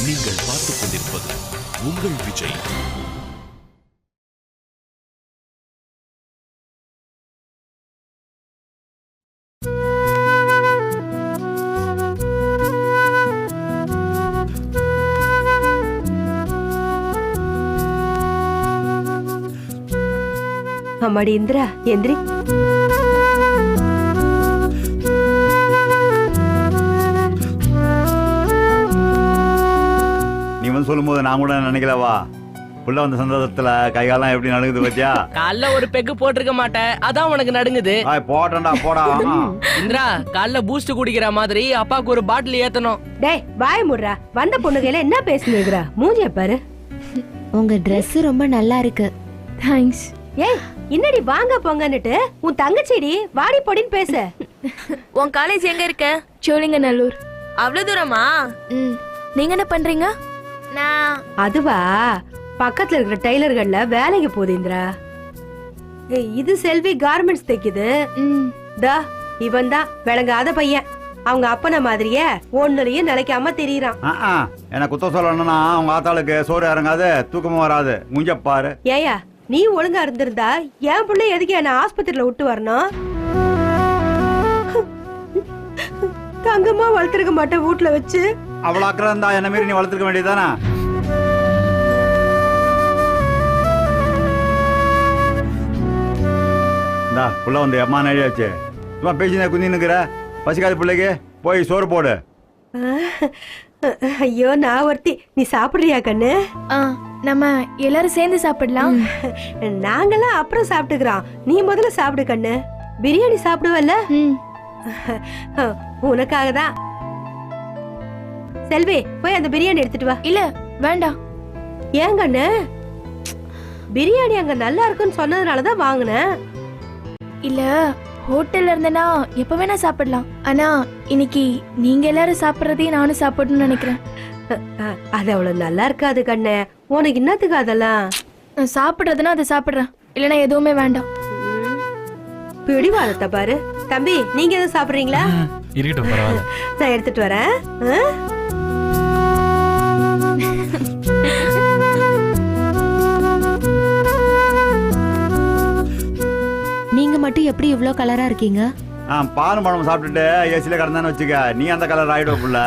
நீங்கள் பார்த்துக் கொண்டிருப்பது உங்கள் விஜய். அம்மாடி இந்திரா, எந்திரி. நீ வந்து சொல்லும் போது நான் கூட நினைக்கலவா, புள்ள வந்த சந்தோஷத்துல கைகாலம் எப்படி நடுங்குது பத்தியா? காலைல ஒரு பெக்கு போட்டிருக்க மாட்டேன், அதான் உனக்கு நடுங்குது. போட்டா போடா. இந்திரா, காலைல பூஸ்ட் குடிக்கிற மாதிரி அப்பாவுக்கு ஒரு பாட்டில் ஏத்தணும். டேய் வாய் முடுறா, வந்த பொண்ணுகையில என்ன பேசுனீங்கறா? மூஞ்சிய பாரு. உங்க Dress ரொம்ப நல்லா இருக்கு. தேங்க்ஸ். ஏய் என்னடி வாங்க போங்கன்னுட்டு உன் தங்கச்சிடி வாடி பொடின்னு பேச. உன் காலேஜ் எங்க இருக்க? சோழிங்கநல்லூர். அவ்வளவு தூரமா? நீங்க என்ன பண்றீங்க? நான் அதுவா, பக்கத்துல இருக்கிற டெய்லர்கள்ல வேலைக்கு போகுது இந்திரா. இது செல்வி கார்மெண்ட்ஸ் தைக்குது. டா இவன் தான் விளங்காத பையன். அவங்க அப்பன மாதிரியே ஒண்ணுலயும் நிலைக்காம தெரியறான். எனக்கு குத்த சொல்லணும்னா அவங்க ஆத்தாளுக்கு சோறு இறங்காது, தூக்கமும் வராது. முஞ்ச பாரு. ஏயா நீ ஒழுங்கா இருந்திருந்தா என் பிள்ளை எதுக்கு என்ன ஆஸ்பத்திரியில விட்டு வரணும்? தங்கமா வளர்த்திருக்க மாட்டேன் வீட்டுல வச்சு. அவ்வளவு அக்கறை இருந்தா என்ன மீறி நீ வளர்த்துருக்க வேண்டியதானே? இந்தா புள்ள வந்து அம்மா நடியாச்சு. சும்மா பேசினா குந்தி நிக்கிற. பசிக்காத பிள்ளைக்கு போய் சோறு போடு. ஐயோ நான் ஒருத்தி. நீ சாப்பிடுறியா கண்ணு? நம்ம எல்லாரும் சேர்ந்து சாப்பிடலாம். நாங்கெல்லாம் அப்புறம் சாப்பிட்டுக்கிறோம், நீ முதல்ல சாப்பிடு கண்ணு. பிரியாணி சாப்பிடுவல்ல? உனக்காக தான். செல்வி போய் அந்த பிரியாணி எடுத்துட்டு வா. இல்ல வேண்டாம். ஏன் கண்ணு? பிரியாணி அங்க நல்லா இருக்குன்னு சொன்னதுனாலதான் வாங்கினேன். இல்ல ஹோட்டல்ல இருந்தனா எப்ப வேணா சாப்பிடலாம். ஆனா இன்னைக்கு நீங்க எல்லாரும் சாப்பிடுறதையும் நானும் சாப்பிடணும்னு நினைக்கிறேன். அது அவ்வளவு நல்லா இருக்காது கண்ணு. உனக்கு என்னத்துக்கு அதெல்லாம்? நான் சாப்பிடுறதுன்னா அதை சாப்பிடுறேன், இல்லனா எதுவுமே வேண்டாம். பிடிவாதத்தை பாரு. தம்பி நீங்க எதுவும் சாப்பிடுறீங்களா? இருக்கட்டும், பரவாயில்ல. நான் எடுத்துட்டு வரேன். நீங்க மட்டும் எப்படி இவ்ளோ கலரா இருக்கீங்க? பாலும் பழமும் சாப்பிட்டுட்டு ஏசில கிடந்தான்னு வச்சுக்க, நீ அந்த கலர் ஆயிடுவ புள்ள.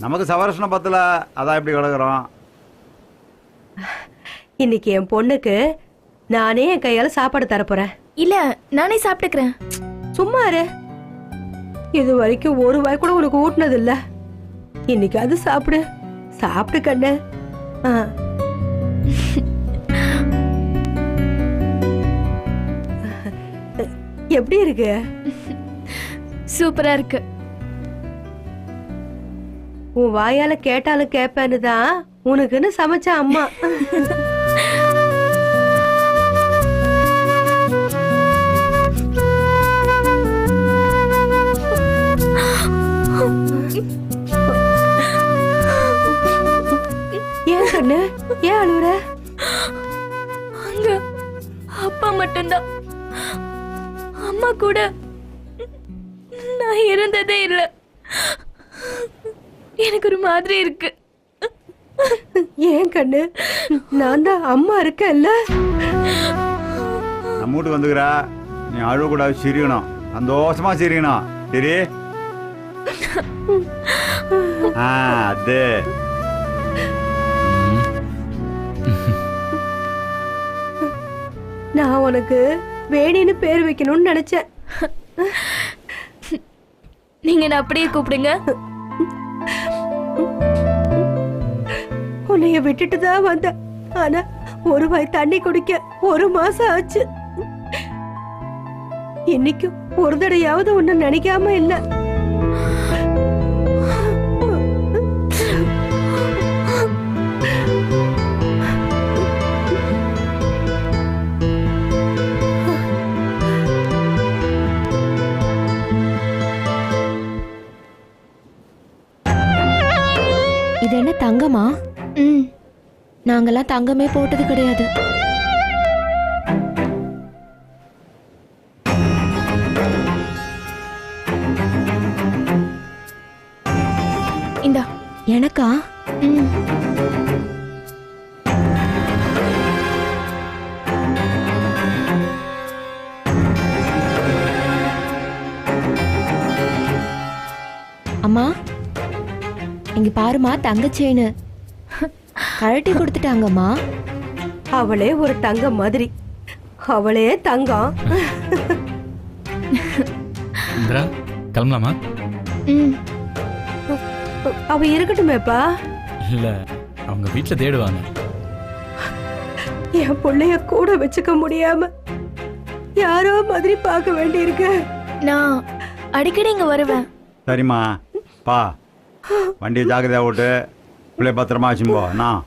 நமக்கு சவரசனம் பத்தல, அதான் எப்படி கிடக்குறோம். இன்னைக்கு என் பொண்ணுக்கு நானே என் கையால சாப்பாடு தரப்போறேன். இல்ல நானே சாப்பிட்டுக்கிறேன். சும்மா இரு. இது வரைக்கும் ஒரு வாய் கூட உனக்கு ஊட்டினது இல்ல. இன்னைக்கு அது சாப்பிடு. சாப்பிடு கண்ணு. எப்படி இருக்கு? சூப்பரா இருக்கு. உன் வாயால கேட்டாலும் கேப்பேன்னு தான் உனக்குன்னு சமைச்ச அம்மா. ஏன் கண்ணு, ஏன் அழுவுற? அங்க அப்பா மட்டும்தான், அம்மா கூட நான் இருந்ததே இல்லை. எனக்கு ஒரு மாதிரி இருக்கு. ஏன் கண்ணு, நான் தான் அம்மா இருக்கேன்ல. நம்ம வீட்டுக்கு வந்துக்கிறா, நீ அழுவ கூடாது, சிரிக்கணும், சந்தோஷமா சிரிக்கணும். சரி? அது நான் உனக்கு வேணின்னு பேர் வைக்கணும்னு நினைச்சேன். நீங்க என்ன அப்படியே கூப்பிடுங்க. உன்னைய விட்டுட்டு தான் வந்தேன். ஆனா ஒரு வாய் தண்ணி குடிக்க 1 மாசம் ஆச்சு. இன்னைக்கு ஒரு தடையாவது ஒண்ணு நினைக்காம இல்ல. இது என்ன தங்கமா? நாங்கெல்லாம் தங்கமே போட்டது கிடையாது. இந்தா. எனக்கா? ம். அம்மா இங்க பாருமா தங்க செயின் கழட்டி கொடுத்துட்டாங்கம்மா. அவளே ஒரு தங்கம் மாதிரி, அவளே தங்கம். இந்திரா கிளம்பலாமா? ம். அவ இருக்கட்டுமேப்பா. இல்ல அவங்க வீட்டுல தேடுவாங்க. என் பிள்ளைய கூட வச்சுக்க முடியாம யாரோ மாதிரி பார்க்க வேண்டியிருக்கு. நான் அடிக்கடி இங்க வருவேன். சரிம்மா பா, வண்டியை ஜாக்கிரதையா ஓட்டு, பிள்ளை பத்திரமா வச்சும்போ. நான்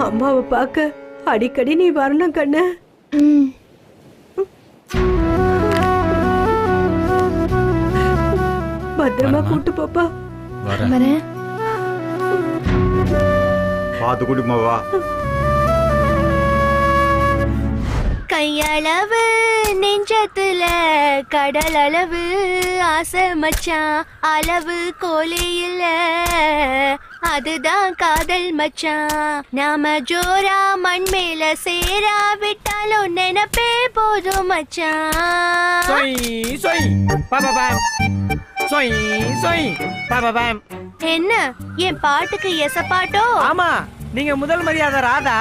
அம்மாவை பார்க்க அடிக்கடி நீ வரணும் கண்ணு. ம். பத்திரமா கூட்டு போப்பா. வரேன். வரேன். பார்த்து கூட்டிமா வா. கையளவு நெஞ்சத்துல கடல் அளவு ஆசை மச்சான், அளவு கோலே இல்ல அதுதான் காதல் மச்சான். நாம ஜோரா மண் மேல சேரா விட்டாலும் நினைப்பே போதும் மச்சான். என்ன என் பாட்டுக்கு எசப்பாட்டோ? ஆமா, நீங்க முதல் மரியாதை ராதா,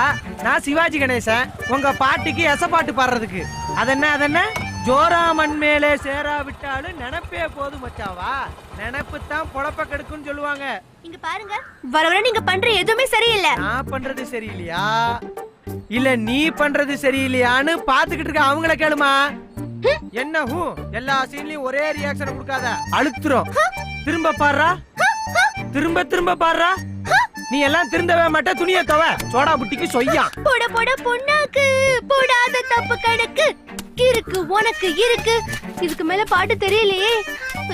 நான் சிவாஜி கணேசன். உங்க பாட்டுக்கு எசப்பாட்டு பாடுறதுக்கு அதென்ன ஜோரா மண் மேலே சேரா விட்டாலும் நினைப்பே போதும் மச்சாவா. நினைப்பு தான் பொழப்ப கெடுக்குன்னு சொல்லுவாங்க. இங்க பாருங்க, வர வர நீங்க பண்ற எதுவுமே சரியில்லை. நான் பண்றது சரியில்லையா இல்ல நீ பண்றது சரியில்லையான்னு பாத்துக்கிட்டு இருக்க அவங்கள கேளுமா. என்ன எல்லா சீன்லயும் ஒரே ரியாக்ஷன் கொடுக்காத, அழுத்துறோம். திரும்ப பாடுறா, திரும்ப பாடுறா. நீ எல்லாம் திருந்தவே மாட்ட, துணியை தவ சோடா புட்டிக்கு சொய்யா. போட போட பொண்ணாக்கு போடாத தப்பு கணக்கு இருக்கு உனக்கு இருக்கு. இதுக்கு மேல பாட்டு தெரியலையே.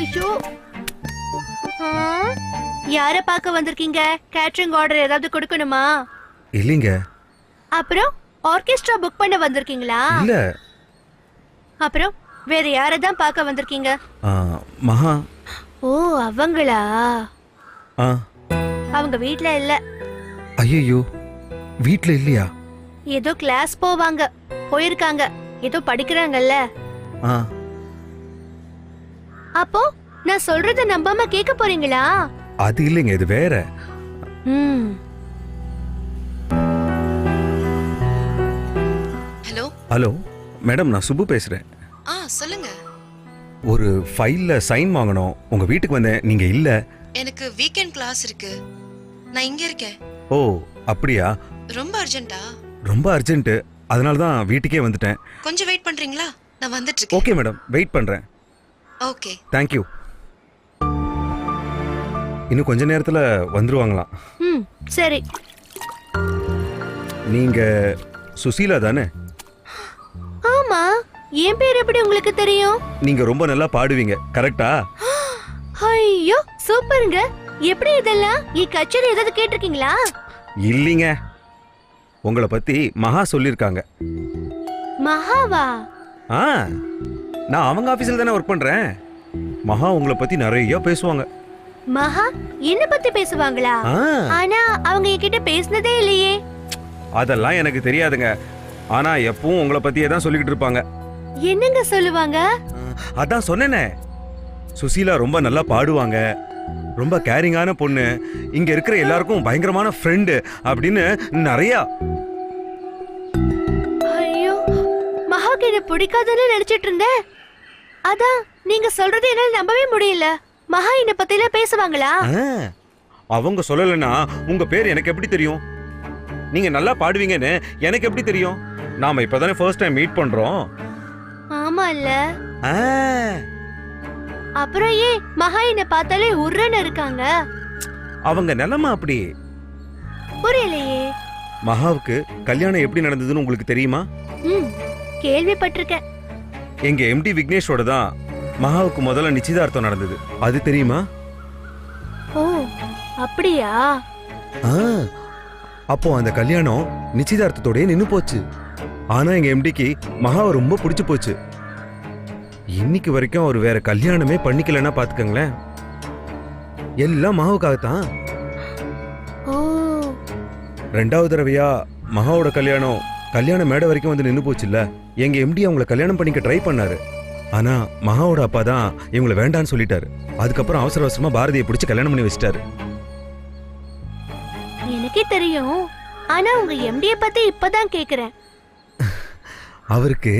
ஐயோ, யார பார்க்க வந்திருக்கீங்க? கேட்டரிங் ஆர்டர் ஏதாவது கொடுக்கணுமா? இல்லைங்க. அப்புறம் ஆர்கெஸ்ட்ரா புக் பண்ண வந்திருக்கீங்களா? இல்ல. அப்புறம் வேற யார தான் பார்க்க வந்திருக்கீங்க? மகா. ஓ, அவங்களா? அவங்க வீட்ல இல்ல. ஐயோ, வீட்ல இல்லையா? ஏதோ கிளாஸ் போயிருக்காங்க, ஏதோ படிக்கிறாங்கல்ல. அப்போ நான் சொல்றத நம்பாம கேட்க போறீங்களா? அது இல்லைங்க, இது வேற. ஹலோ ஹலோ மேடம், நான் சுப்பு பேசுறேன். சொல்லுங்க. ஒரு ஃபைல்ல சைன் வாங்கணும், உங்க வீட்டுக்கு வந்தேன், நீங்க இல்ல. எனக்கு வீக்கெண்ட் கிளாஸ் இருக்கு, நான் இங்க இருக்கேன். ஓ அப்படியா? ரொம்ப அர்ஜென்ட்டா? ரொம்ப அர்ஜென்ட், அதனால தான் வீட்டுக்கே வந்துட்டேன். கொஞ்சம் வெயிட் பண்றீங்களா? நான் வந்துட்டு இருக்கேன். ஓகே மேடம், வெயிட் பண்றேன். Okay, thank you. இன்னும் கொஞ்ச நேரத்துல வந்துருவாங்களாம். சரி. நீங்க சுசீலா தானே? ஆமா, என் பேர் எப்படி உங்களுக்கு தெரியும்? நீங்க ரொம்ப நல்லா பாடுவீங்க, கரெக்டா? ஐயோ சூப்பருங்க. எப்படி இதெல்லாம்? கச்சேரி ஏதாவது கேட்டிருக்கீங்களா? இல்லீங்க, உங்களை பத்தி மகா சொல்லிருக்காங்க. மகாவா? நான் அவங்க ஆபீஸ்ல தானே ஒர்க் பண்றேன். மகா உங்களை பத்தி நிறைய பேசுவாங்க. மகா என்ன பத்தி பேசுவாங்களா? ஆனா அவங்க என்கிட்ட பேசினதே இல்லையே. அதெல்லாம் எனக்கு தெரியாதுங்க, ஆனா எப்பவும் உங்களை பத்தியே தான் சொல்லிக்கிட்டு இருப்பாங்க. என்னங்க சொல்லுவாங்க? அதான் சொன்னேனே, சுசீலா ரொம்ப நல்லா பாடுவாங்க, ரொம்ப கேரிங்கான பொண்ணு, இங்க இருக்கிற எல்லாருக்கும் பயங்கரமான ஃப்ரெண்டு அப்படின்னு நிறைய. ஐயோ, மகாக்கு என்ன பிடிக்காதுன்னு நினைச்சிட்டு இருந்தேன். அதான் நீங்க சொல்றது என்னால நம்பவே முடியல. மகா என்ன பத்தில பேசுவாங்களா? அவங்க சொல்லலன்னா உங்க பேர் எனக்கு எப்படி தெரியும்? நீங்க நல்லா பாடுவீங்கன்னு எனக்கு எப்படி தெரியும்? நாம இப்பதானே ஃபர்ஸ்ட் டைம் மீட் பண்றோம். ஆமா இல்ல? அப்புறம் ஏன் மகா என்ன பார்த்தாலே உர்றன்னு இருக்காங்க? அவங்க நிலைமை அப்படி. புரியலையே. மகாவுக்கு கல்யாணம் எப்படி நடந்ததுன்னு உங்களுக்கு தெரியுமா? கேள்விப்பட்டிருக்கேன். எங்க எம்டி விக்னேஷோட தான் மகாவுக்கு முதல்ல நிச்சயதார்த்தம் நடந்தது, அது தெரியுமா? ஓ அப்படியா? அப்போ அந்த கல்யாணம் நிச்சயதார்த்தத்தோடயே நின்னு போச்சு. ஆனா எங்க எம்டிக்கு மகாவை ரொம்ப பிடிச்சு போச்சு. இன்னைக்கு வரைக்கும் அவர் வேற கல்யாணமே பண்ணிக்கலன்னா பாத்துக்கங்களேன். எல்லாம் மகாவுக்காகத்தான். ஓ, ரெண்டாவது தடவையா மகாவோட கல்யாண மேடை வரைக்கும் வந்து நின்னு போச்சுல்ல. எங்க எம்டி அவங்கள கல்யாணம் பண்ணிக்க ட்ரை பண்ணாரு. ஆனா மகாவோட அப்பா தான் இவங்களை வேண்டான்னு சொல்லிட்டாரு. அதுக்கப்புறம் அவசர அவசரமா பாரதியை பிடிச்சு கல்யாணம் பண்ணி வச்சிட்டாரு. எனக்கே தெரியும். ஆனா உங்க எம்டிய பத்தி இப்பதான் கேக்குறேன். அவருக்கு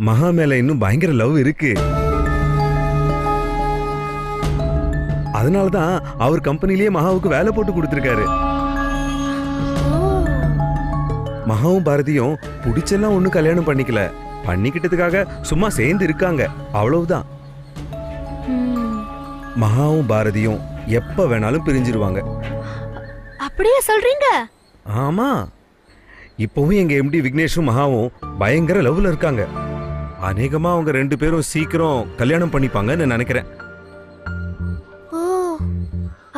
மகா மேல இன்னும் பயங்கர லவ் இருக்கு. அதனாலதான் அவர் கம்பெனிலேயே மகாவுக்கு வேலை போட்டு கொடுத்திருக்காரு. மகாவும் பாரதியும் பிடிச்செல்லாம் ஒண்ணும் கல்யாணம் பண்ணிக்கல, பண்ணிக்கிட்டதுக்காக சும்மா சேர்ந்து இருக்காங்க, அவ்வளவுதான். மகாவும் பாரதியும் எப்ப வேணாலும் பிரிஞ்சிருவாங்க. அப்படியே சொல்றீங்க? ஆமா, இப்பவும் எங்க எம்டி விக்னேஷும் மகாவும் பயங்கர லவ்ல இருக்காங்க. அநேகமா அவங்க 2 பேரும் சீக்கிரம் கல்யாணம் பண்ணிப்பாங்கன்னு நினைக்கிறேன். ஓ,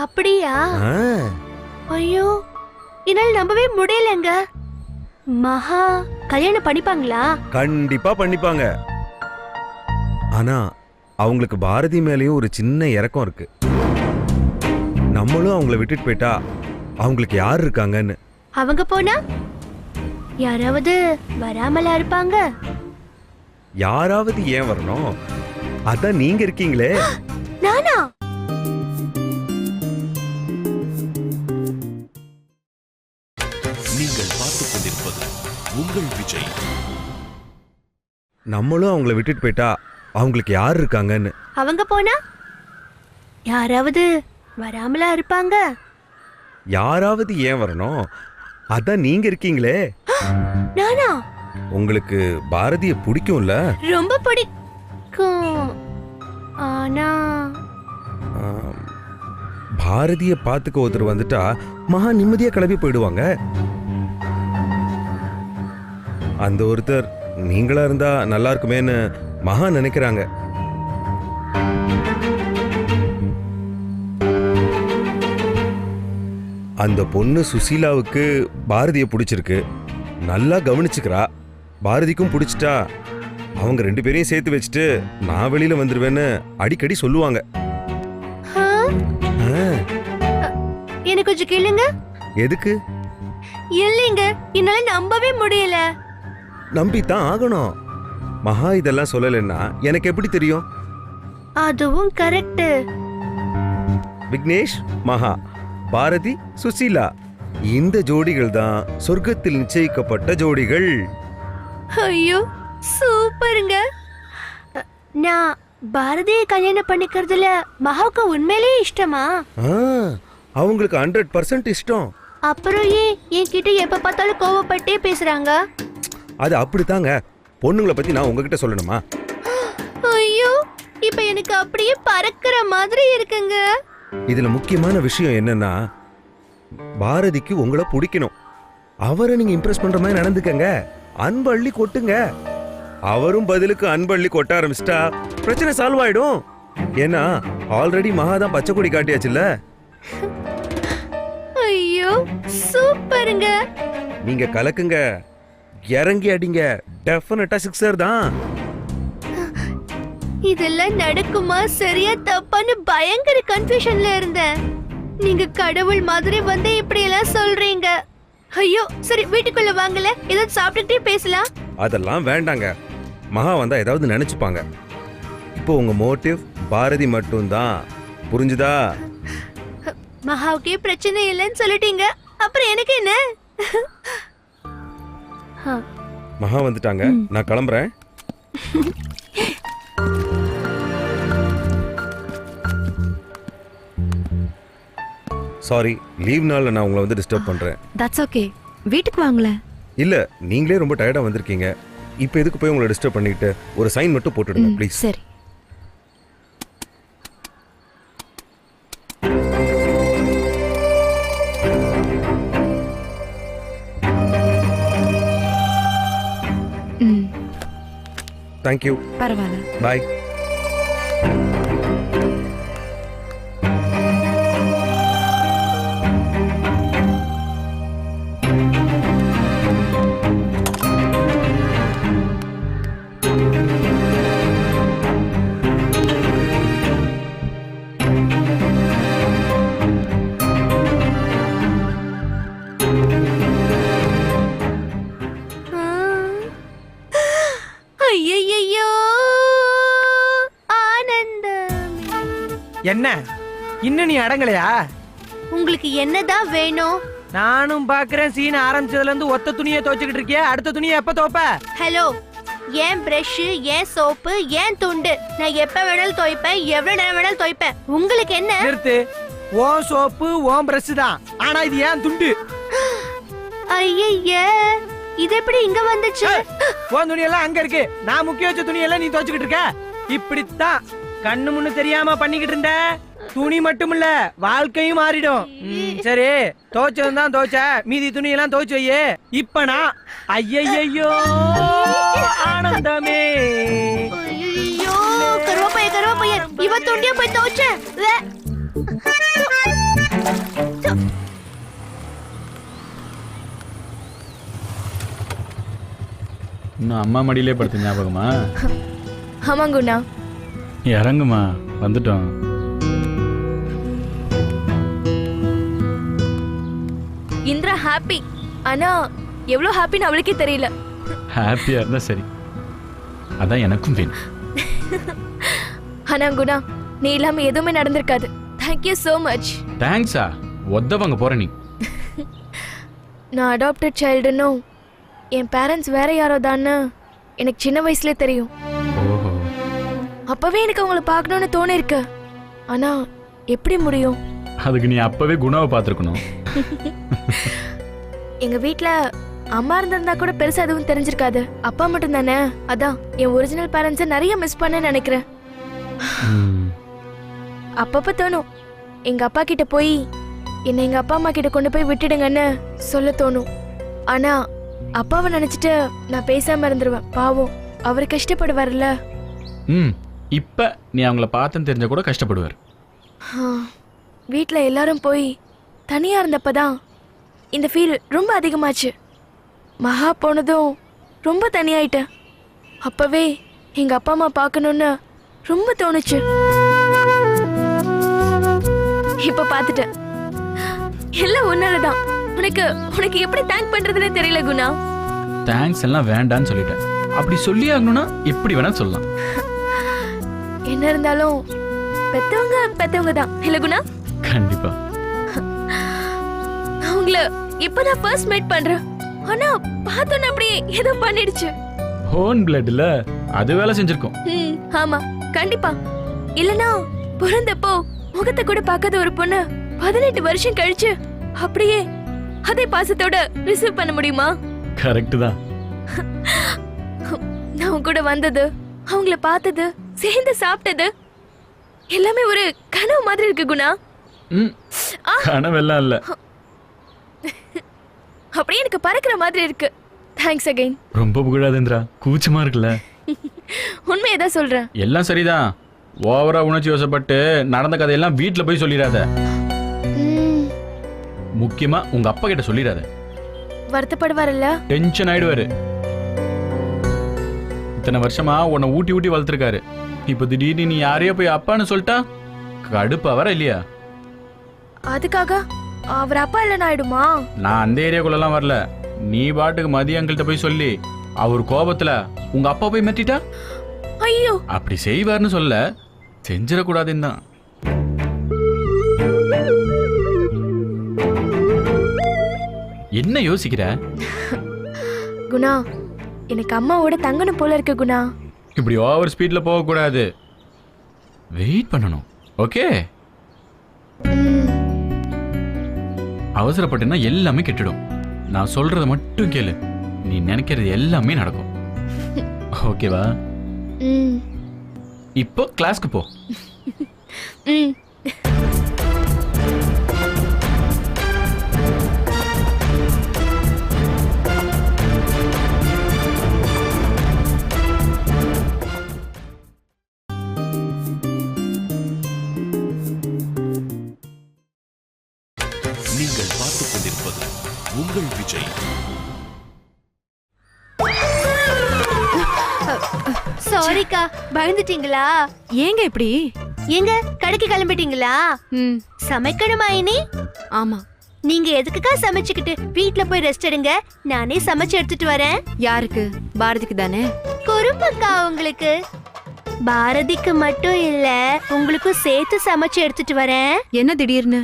அப்படியா? ஆ, ஐயோ, என்னால நம்பவே முடியலங்க. மகா கல்யாணம் பண்ணிப்பாங்களா? கண்டிப்பா பண்ணிப்பாங்க. ஆனா அவங்களுக்கு பாரதி மேலயும் ஒரு சின்ன இரக்கம் இருக்கு. நம்மளும் அவங்கள விட்டுட்டு போயிட்டா அவங்களுக்கு யார் இருக்காங்கன்னு. அவங்க போனா யாராவது வராமலா இருப்பாங்க? யாராவது ஏன் வரணும்? அதான் நீங்க இருக்கீங்களே. நானா? நீங்கள் பார்த்துக் கொண்டிருப்பது உங்கள் விஜய். நம்மளும் அவங்கள விட்டுட்டு போயிட்டா அவங்களுக்கு யார் இருக்காங்கன்னு. அவங்க போனா யாராவது வராமலா இருப்பாங்க? யாராவது ஏன் வரணும்? அதான் நீங்க இருக்கீங்களே. நானா? உங்களுக்கு பாரதிய பிடிக்கும்ல? ரொம்ப பிடிக்கும். ஆனா பாரதிய பாத்துக்க ஒருத்தர் வந்துட்டா மகா நிம்மதியா கிளம்பி போயிடுவாங்க. அந்த ஒருத்தர் நீங்களா இருந்தா நல்லா இருக்குமேன்னு மகா நினைக்கிறாங்க. அந்த பொண்ணு சுசீலாவுக்கு பாரதிய பிடிச்சிருக்கு, நல்லா கவனிச்சுக்கிறா. பாரதிக்கும் பிடிச்சிட்டா அவங்க 2 பேரையும் சேர்த்து வச்சுட்டு நான் வெளியில வந்துருவேன்னு அடிக்கடி சொல்லுவாங்க. எனக்கு கொஞ்சம் கேளுங்க. எதுக்கு? இல்லைங்க, என்னால நம்பவே முடியல. நம்பித்தான் ஆகணும். மகா இதெல்லாம் சொல்லலைன்னா எனக்கு எப்படி தெரியும்? அதுவும் கரெக்ட். விக்னேஷ், மகா, பாரதி, சுசீலா, இந்த ஜோடிகள் தான் சொர்க்கத்தில் நிச்சயிக்கப்பட்ட ஜோடிகள். ஐயோ, சூப்பருங்க. நான் பாரதியை கல்யாணம் பண்ணிக்கிறதுல மகாவுக்கு உண்மையிலேயே இஷ்டமா? அவங்களுக்கு 100% இஷ்டம். அப்புறம் ஏன் என்கிட்ட எப்ப பார்த்தாலும் கோவப்பட்டே பேசுறாங்க? அது அப்படித்தாங்க. பொண்ணுங்களை பத்தி நான் உங்ககிட்ட சொல்லணுமா? ஐயோ, இப்ப எனக்கு அப்படியே பறக்கிற மாதிரி இருக்குங்க. இதுல முக்கியமான விஷயம் என்னன்னா, பாரதிக்கு உங்களை பிடிக்கணும். அவரை நீங்க இம்ப்ரெஸ் பண்ற மாதிரி நடந்துக்கங்க. அன்பு அள்ளி கொட்டுங்க. அவரும் பதிலுக்கு அன்பு அள்ளி கொட்ட ஆரம்பிச்சிட்டா பிரச்சனை சால்வ் ஆயிடும். ஏன்னா ஆல்ரெடி மகா தான் பச்சை கொடி காட்டியாச்சுல்ல. ஐயோ, சூப்பருங்க. நீங்க கலக்குங்க, இறங்கி அடிங்க, டெஃபினட்டா 6 தான். இதெல்லாம் நடக்குமா சரியா தப்பான்னு பயங்கர கன்ஃபியூஷன்ல இருந்தேன். நீங்க கடவுள் மாதிரி வந்து இப்படி எல்லாம் சொல்றீங்க. ஐயோ, சரி வீட்டுக்குள்ள வாங்கல, ஏதாவது சாப்பிட்டுட்டே பேசலாம். அதெல்லாம் வேண்டாங்க. மகா வந்தா ஏதாவது நினைச்சுப்பாங்க. இப்போ உங்க மோட்டிவ் பாரதி மட்டும்தான், புரிஞ்சுதா? மகாவுக்கே பிரச்சனை இல்லைன்னு சொல்லிட்டீங்க, அப்புறம் எனக்கு என்ன? மகா வந்துட்டாங்க, நான் கிளம்புறேன். சாரி, லீவ் நாள்ல நான் உங்களை வந்து டிஸ்டர்ப் பண்றேன். That's okay. வீட்டுக்கு வாங்களே. இல்ல, நீங்களே ரொம்ப டயர்டா வந்திருக்கீங்க. இப்போ எதுக்கு போய் உங்களை டிஸ்டர்ப் பண்ணிட்டு ஒரு சைன் மட்டும் போட்டுடுங்க ப்ளீஸ். சரி. Thank you. பரவாயில்ல. பாய். ஐயையோ ஆனந்தம். என்ன இன்னும் நீ அடங்கலையா? உங்களுக்கு என்னதான் வேணும்? நானும் பாக்குறேன் சீன் ஆரம்பிச்சதுல இருந்து ஒத்த துணியை துவைச்சுக்கிட்டு இருக்கிய. அடுத்த துணியை எப்ப துவைப்ப? ஹலோ, ஏன் பிரஷ், ஏன் சோப்பு, ஏன் துண்டு? நான் எப்ப வேணாலும் துவைப்பேன், எவ்வளவு நேரம் வேணாலும் துவைப்பேன். உங்களுக்கு என்ன? நிறுத்து. ஓன் சோப்பு ஓன் பிரஷ் தான், ஆனா இது ஏன் துண்டு? ஐயையே, இது எப்படி இங்க வந்துச்சு? உன் துணியெல்லாம் அங்க இருக்கு. நான் முக்கிய வச்ச துணியெல்லாம் நீ துவைச்சுக்கிட்டு இருக்க. இப்படித்தான் கண்ணு முன்னு தெரியாம பண்ணிக்கிட்டு இருந்த. துணி மட்டும் இல்ல, வாழ்க்கையும் மாறிடும். சரி, துவைச்சதும் தான் துவைச்ச, மீதி துணியெல்லாம் துவைச்சு வையே. இப்ப நான் ஐயையோ ஆனந்தமே. ஐயோ, கருவாப்பைய இவ துண்டியா போய் துவைச்சேன். இன்னும் அம்மா மடியிலே படுத்த ஞாபகமா? ஆமாங்குண்ணா. இறங்குமா, வந்துட்டோம். இந்திரா ஹாப்பி. ஆனா எவ்வளவு ஹாப்பின்னு அவளுக்கே தெரியல. ஹாப்பியா இருந்தா சரி, அதான் எனக்கும் வேணும். ஆனா குணா, நீ இல்லாம எதுவுமே நடந்திருக்காது. Thank you so much. தேங்க்ஸா? ஒத்தவங்க போற நீ. நான் அடாப்டட் சைல்டுன்னு என் பேரண்ட்ஸ் வேற யாரோ தான்னு எனக்கு சின்ன வயசுல தெரியும். ஓஹோ. அப்பவே எனக்கு அவங்கள பார்க்கணும்னு தோணி இருக்கு. ஆனா எப்படி முடியும்? அதுக்கு நீ அப்பவே குணாவை பார்த்துருக்கணும். எங்க வீட்ல அம்மா இருந்திருந்தா கூட பெருசா எதுவும் தெரிஞ்சிருக்காது. அப்பா மட்டும் தானே. அதான் என் ஒரிஜினல் பேரண்ட்ஸை நிறைய மிஸ் பண்ண நினைக்கிறேன். அப்பப்ப தோணும் எங்க அப்பா கிட்ட போய் என்னை எங்க அப்பா அம்மா கிட்ட கொண்டு போய் விட்டுடுங்கன்னு சொல்ல தோணும். ஆனா அப்பாவை நினைச்சிட்டு நான் பேசாம இருந்துருவேன். பாவம், அவர் கஷ்டப்படுவார்ல. இப்ப நீ அவங்கள பார்த்தேன்னு தெரிஞ்ச கூட கஷ்டப்படுவார். வீட்ல எல்லாரும் போய் தனியா இருந்தப்பதான் இந்த ஃபீல் ரொம்ப அதிகமாச்சு. மகா போனதும் ரொம்ப தனியாயிட்டேன். அப்பவே எங்க அப்பா அம்மா பார்க்கணும்னு ரொம்ப தோணுச்சு. இப்ப பார்த்துட்டேன், எல்லாம் உன்னாலதான். உனக்கு உனக்கு எப்படி தேங்க் பண்றதுன்னு தெரியல குணா. தேங்க்ஸ் எல்லாம் வேண்டான்னு சொல்லிட்டேன். அப்படி சொல்லி ஆகணும்னா எப்படி வேணா சொல்லலாம். என்ன இருந்தாலும் பெத்தவங்க தான் இல்ல குணா? கண்டிப்பா. அவங்கள இப்பதான் ஃபர்ஸ்ட் மீட் பண்றேன். ஆனா பார்த்தோன்னு அப்படியே ஏதோ பண்ணிடுச்சு. ஹோன் பிளட்ல அது வேலை செஞ்சிருக்கும். ஆமா, கண்டிப்பா. இல்லனா பிறந்தப்போ முகத்தை கூட பார்க்காத ஒரு பொண்ணு 18 வருஷம் கழிச்சு அப்படியே அதே பாசத்தோட ரிசீவ் பண்ண முடியுமா? கரெக்ட் தான். நான் கூட வந்தது, அவங்கள பார்த்தது, சேர்ந்து சாப்பிட்டது எல்லாமே ஒரு கனவு மாதிரி இருக்கு குணா. கனவெல்லாம் இல்ல, அப்படியே எனக்கு பறக்கிற மாதிரி இருக்கு. Thanks again. ரொம்ப புகழாதேந்திரா, கூச்சமா இருக்குல்ல? உண்மையதான் சொல்றேன். எல்லாம் சரிதான். ஓவரா உணர்ச்சி வசப்பட்டு நடந்த கதையெல்லாம் வீட்டுல போய் சொல்லிடாத. முக்கியமா உங்க அப்பா கிட்ட சொல்லிடாத. வருத்தப்படுவார்ல? டென்ஷன் ஆயிடுவாரு. இத்தனை வருஷமா உன்னை ஊட்டி ஊட்டி வளர்த்துருக்காரு. இப்ப திடீர்னு நீ யாரையோ போய் அப்பான்னு சொல்லிட்டா கடுப்பா வர இல்லையா? அதுக்காக அவர் அப்பா இல்லைன்னு ஆயிடுமா? நான் அந்த ஏரியாக்குள்ளலாம் வரல. நீ பாட்டுக்கு மதிய அங்கிள்கிட்ட போய் சொல்லி அவர் கோபத்துல உங்க அப்பா போய் மெட்டிட்டா ஐயோ, அப்படி செய்வார்னு சொல்ல, செஞ்சிடக்கூடாதுன்னு தான். என்ன யோசிக்கிற குணா? எனக்கு அம்மாவோட தங்கணும் போல இருக்கு குணா. இப்படி ஓவர் ஸ்பீட்ல போக கூடாது, வெயிட் பண்ணணும். ஓகே? அவசரப்பட்டேன்னா எல்லாமே கெட்டுடும். நான் சொல்றத மட்டும் கேளு, நீ நினைக்கிறது எல்லாமே நடக்கும். ஓகேவா? இப்போ கிளாஸ்க்கு போ. நீங்கள் பார்த்துக் கொண்டிருப்பது உங்கள் விஜய். சாரிக்கா, பயந்துட்டீங்களா? ஏங்க இப்படி? எங்க கடைக்கு கிளம்பிட்டீங்களா? சமைக்கணுமா இனி? ஆமா, நீங்க எதுக்குக்கா சமைச்சுக்கிட்டு வீட்ல போய் ரெஸ்ட் எடுங்க, நானே சமைச்சு எடுத்துட்டு வரேன். யாருக்கு? பாரதிக்கு தானே? குறும்பக்கா உங்களுக்கு. பாரதிக்கு மட்டும் இல்ல, உங்களுக்கும் சேர்த்து சமைச்சு எடுத்துட்டு வரேன். என்ன திடீர்னு?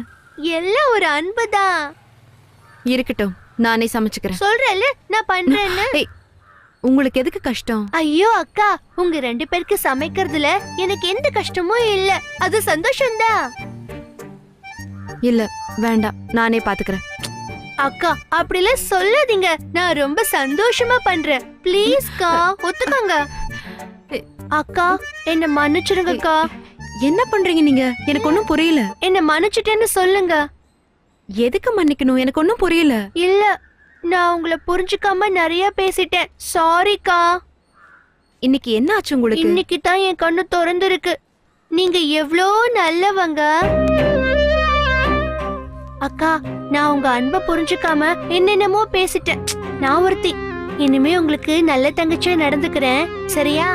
எல்லாம் ஒரு அன்புதான். இருக்கட்டும், நானே சமைச்சுக்கிறேன். சொல்றேன்ல நான் பண்றேன்னு. ஏய், உங்களுக்கு எதுக்கு கஷ்டம்? ஐயோ அக்கா, உங்க 2 பேருக்கு சமைக்கிறதுல எனக்கு எந்த கஷ்டமும் இல்ல, அது சந்தோஷம்தான். இல்ல வேண்டாம், நானே பாத்துக்கிறேன். அக்கா அப்படிலாம் சொல்லாதீங்க, நான் ரொம்ப சந்தோஷமா பண்றேன். ப்ளீஸ்க்கா ஒத்துக்கோங்க. அக்கா என்ன மன்னிச்சிடுங்கக்கா. என்ன பண்றீங்க நீங்க? எனக்கு ஒண்ணும் புரியல. என்ன மன்னிச்சிட்டேன்னு சொல்லுங்க. எதுக்கு மன்னிக்கணும்? எனக்கு ஒண்ணும் புரியல. இல்ல, நான் உங்களை புரிஞ்சுக்காம நிறைய பேசிட்டேன். சாரிக்கா. இன்னைக்கு என்ன ஆச்சு உங்களுக்கு? இன்னைக்கு தான் என் கண்ணு திறந்திருக்கு. நீங்க எவ்ளோ நல்லவங்க. அக்கா, நான் உங்க அன்பை புரிஞ்சுக்காம என்னென்னமோ பேசிட்டேன். நான் ஒருத்தி. இனிமே உங்களுக்கு நல்ல தங்கச்சியா நடந்துக்கிறேன், சரியா?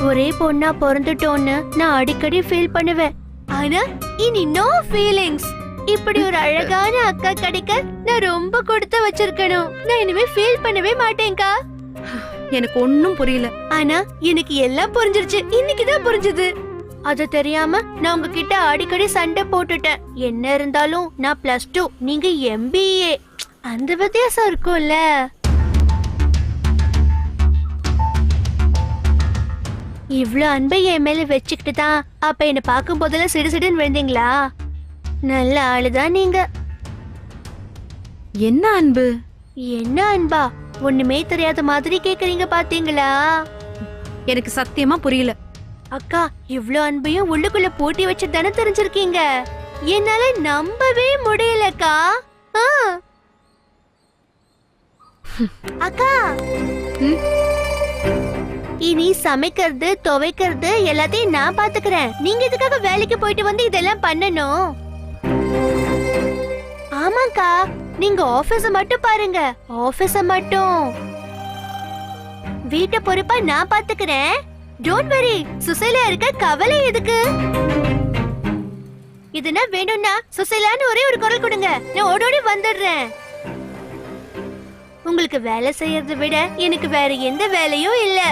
ஒரே பொண்ணா பிறந்துட்டோன்னு நான் அடிக்கடி ஃபீல் பண்ணுவேன். ஆனா இனி நோ ஃபீலிங்ஸ். இப்படி ஒரு அழகான அக்கா கிடைக்க நான் ரொம்ப கொடுத்து வச்சிருக்கணும். நான் இனிமே ஃபீல் பண்ணவே மாட்டேன்க்கா. எனக்கு ஒண்ணும் புரியல. ஆனா எனக்கு எல்லாம் புரிஞ்சிருச்சு. இன்னைக்குதான் புரிஞ்சது. அது தெரியாம நான் உங்ககிட்ட அடிக்கடி சண்டை போட்டுட்டேன். என்ன இருந்தாலும் நான் +2, நீங்க MBA. அந்த வித்தியாசம் இருக்கும்ல. இவ்ளோ அன்பை என் மேல வச்சுக்கிட்டு தான் அப்ப என்ன பார்க்கும் போதெல்லாம் சிடுசிடுன்னு விழுந்தீங்களா? நல்ல ஆளுதான் நீங்க. என்ன அன்பு? என்ன அன்பா? ஒண்ணுமே தெரியாத மாதிரி கேக்குறீங்க பாத்தீங்களா? எனக்கு சத்தியமா புரியல. அக்கா, இவ்ளோ அன்பையும் உள்ளுக்குள்ள பூட்டி வச்சு தானே தெரிஞ்சிருக்கீங்க. என்னால நம்பவே முடியலக்கா. அக்கா, இனி சமைக்கிறது துவைக்கிறது எல்லாத்தையும் நான் பாத்துக்கிறேன். நீங்க எதுக்காக வேலைக்கு போயிட்டு வந்து இதெல்லாம் பண்ணணும்? ஆமாக்கா, நீங்க ஆபீஸ மட்டும் பாருங்க. ஆபீஸ மட்டும். வீட்டை பொறுப்பா நான் பாத்துக்கிறேன். Don't worry. சுசைலா இருக்க கவலை எதுக்கு? இதுனா வேணும்னா சுசைலான்னு ஒரே ஒரு குரல் கொடுங்க, நான் ஓடோடி வந்துடுறேன். உங்களுக்கு வேலை செய்யறதை விட எனக்கு வேற எந்த வேலையும் இல்ல.